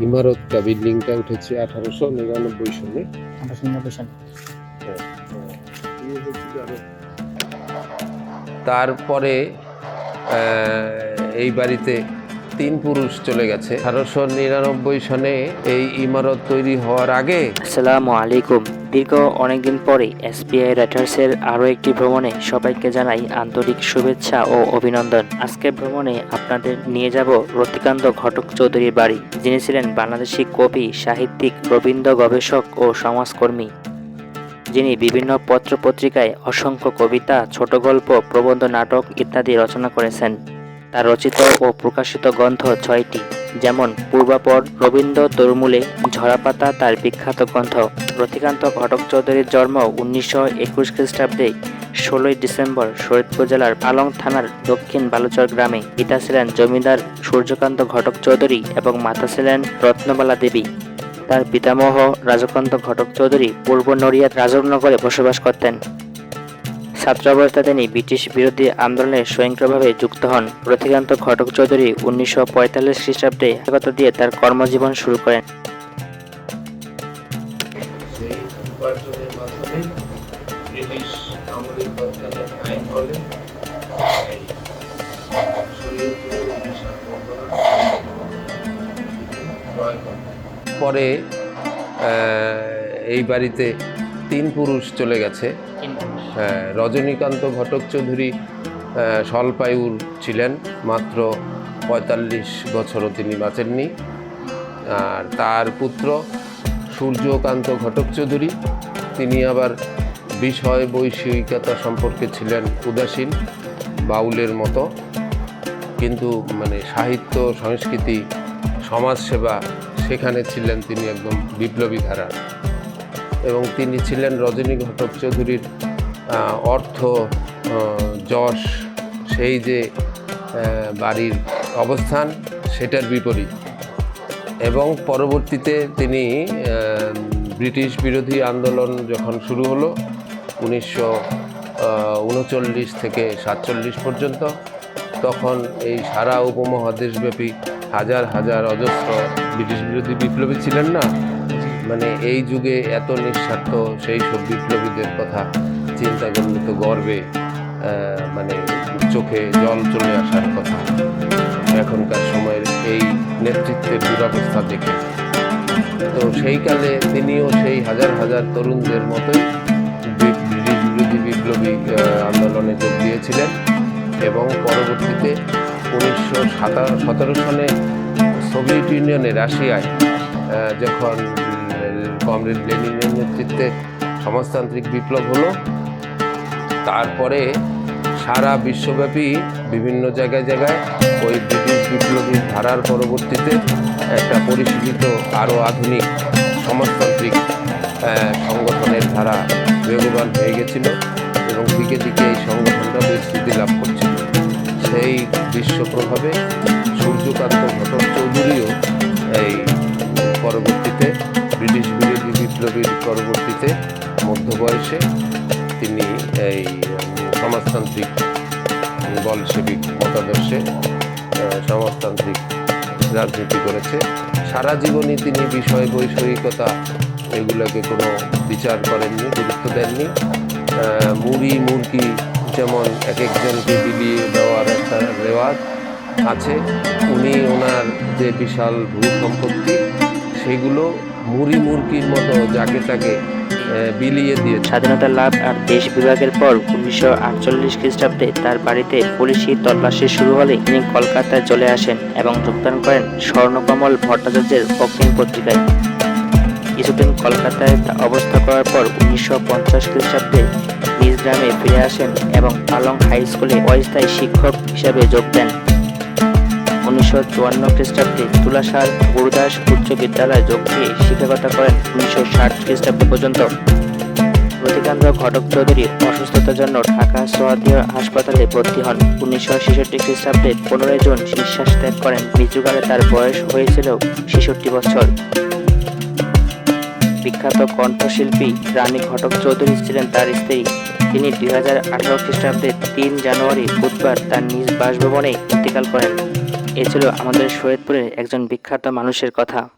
ইমারতটা বিল্ডিংটা উঠেছে 1899 সালে। 1890 সালে। তারপরে এই বাড়িতে ৩ পুরুষ চলে গেছে। 1899 সনে এই ইমারত তৈরি হওয়ার আগে। আসসালামু আলাইকুম। দীর্ঘ অনেকদিন পরে এসপিআই রাইটার্সের আরও একটি ভ্রমণে সবাইকে জানাই আন্তরিক শুভেচ্ছা ও অভিনন্দন। আজকের ভ্রমণে আপনাদের নিয়ে যাব রতিকান্ত ঘটক চৌধুরীর বাড়ি, যিনি ছিলেন বাংলাদেশি কবি, সাহিত্যিক, রবীন্দ্র গবেষক ও সমাজকর্মী, যিনি বিভিন্ন পত্রপত্রিকায় অসংখ্য কবিতা, ছোট গল্প, প্রবন্ধ, নাটক ইত্যাদি রচনা করেছেন। তার রচিত ও প্রকাশিত গ্রন্থ 6টি, যেমন পূর্বাপর, রবীন্দ্র তরুমূলে, ঝরাপাতা তার বিখ্যাত গ্রন্থ। রতিকান্ত ঘটক চৌধুরীর জন্ম 1921 খ্রিস্টাব্দে 16ই ডিসেম্বর শরীয়তপুর জেলার পালং থানার দক্ষিণ বালুচর গ্রামে। পিতা ছিলেন জমিদার সূর্যকান্ত ঘটক চৌধুরী এবং মাতা ছিলেন রত্নবালা দেবী। তার পিতামহ রাজকান্ত ঘটক চৌধুরী পূর্ব নড়িয়ার রাজনগরে বসবাস করতেন। ছাত্রাবস্থায় তিনি ব্রিটিশ বিরোধী আন্দোলনে সক্রিয়ভাবে যুক্ত হন। রতিকান্ত ঘটক চৌধুরী 1945 খ্রিস্টাব্দে শিক্ষকতা দিয়ে তার কর্মজীবন শুরু করেন। পরে এই বাড়িতে 3 পুরুষ চলে গেছে। রজনীকান্ত ঘটক চৌধুরী স্বল্পায়ুর ছিলেন, মাত্র 45 বছরও তিনি বাঁচেননি। আর তার পুত্র সূর্যকান্ত ঘটক চৌধুরী, তিনি আবার বিষয় বৈষয়িকতা সম্পর্কে ছিলেন উদাসীন, বাউলের মতো, কিন্তু সাহিত্য, সংস্কৃতি, সমাজসেবা সেখানে ছিলেন তিনি একদম বিপ্লবী ধারার। এবং তিনি ছিলেন রজনী ঘটক চৌধুরীর অর্থ যশ, সেই যে বাড়ির অবস্থান সেটার বিপরীত। এবং পরবর্তীতে তিনি ব্রিটিশ বিরোধী আন্দোলন যখন শুরু হলো 1939 থেকে 47 পর্যন্ত, তখন এই সারা উপমহাদেশব্যাপী হাজার হাজার অজস্র ব্রিটিশ বিরোধী বিপ্লবী ছিলেন না। এই যুগে এত নিঃস্বার্থ সেই সব বিপ্লবীদের কথা চিন্তা করলে তো গর্বে চোখে জল চলে আসার কথা এখনকার সময়ের এই নেতৃত্বের দুরবস্থা দেখে। তো সেই কালে তিনিও সেই হাজার হাজার তরুণদের মতোই ব্রিটিশ বিরোধী বিপ্লবী আন্দোলনে যোগ দিয়েছিলেন। এবং পরবর্তীতে 1917 সনে সোভিয়েত ইউনিয়নের রাশিয়ায় যখন কমরেড লেনিনের নেতৃত্বে সমাজতান্ত্রিক বিপ্লব হলো, তারপরে সারা বিশ্বব্যাপী বিভিন্ন জায়গায় জায়গায় ওই ব্রিটিশ বিপ্লবীর ধারার পরবর্তীতে একটা পরিশীলিত আরও আধুনিক সমাজতান্ত্রিক সংগঠনের ধারা বেগবান হয়ে গেছিল এবং দিকে দিকে এই সংগঠনটা বিস্তৃতি লাভ করছিল। সেই বিশ্ব প্রভাবে সূর্যকান্ত ঘটক চৌধুরীও এই পরবর্তীতে ব্রিটিশ বিরোধী বিপ্লবীর পরবর্তীতে মধ্য বয়সে তিনি এই সমাজতান্ত্রিক বলশেবিক মতাদর্শে সমাজতান্ত্রিক রাজনীতি করেছে। সারা জীবনই তিনি বিষয় বৈষয়িকতা এগুলোকে কোনো বিচার করেননি, গুরুত্ব দেননি। মুড়ি মুরগি যেমন এক একজনকে বিলিয়ে দেওয়ার একটা রেওয়াজ আছে, উনি ওনার যে বিশাল ভূ সম্পত্তি সেগুলো মুড়ি মুরগির মতো যাকে তাকে বিলিয়ে দিয়ে। স্বাধীনতা লাভ আর দেশ বিভাগের পর 1948 খ্রিস্টাব্দে তার বাড়িতে পুলিশি তল্লাশি শুরু হলে তিনি কলকাতায় চলে আসেন এবং যোগদান করেন স্বর্ণকমল ভট্টাচার্যের অগ্নি পত্রিকায়। কিছুদিন কলকাতায় অবস্থা করার পর 1950 খ্রিস্টাব্দে নিজ গ্রামে ফিরে আসেন এবং পালং হাই স্কুলে অস্থায়ী শিক্ষক হিসাবে যোগ দেন। 1954 খ্রিস্টাব্দে তুলাসার গুরুদাস উচ্চ বিদ্যালয়ে যোগ দিয়ে শিক্ষকতা করেন 1960 খ্রিস্টাব্দ পর্যন্ত। রতিকান্ত ঘটক চৌধুরী অসুস্থতার জন্য ঢাকা সোহাগীর হাসপাতালে ভর্তি হন। 1966 খ্রিস্টাব্দে 15 জুন নিঃশ্বাস ত্যাগ করেন। মৃত্যুকালে তার বয়স হয়েছিল 66 বছর। বিখ্যাত কণ্ঠশিল্পী রানী ঘটক চৌধুরী ছিলেন তার স্ত্রী। তিনি 2018 খ্রিস্টাব্দে 3 জানুয়ারি বুধবার তার নিজ বাসভবনে ইন্তেকাল করেন। এ ছিল আমাদের শরীয়তপুরের একজন বিখ্যাত মানুষের কথা।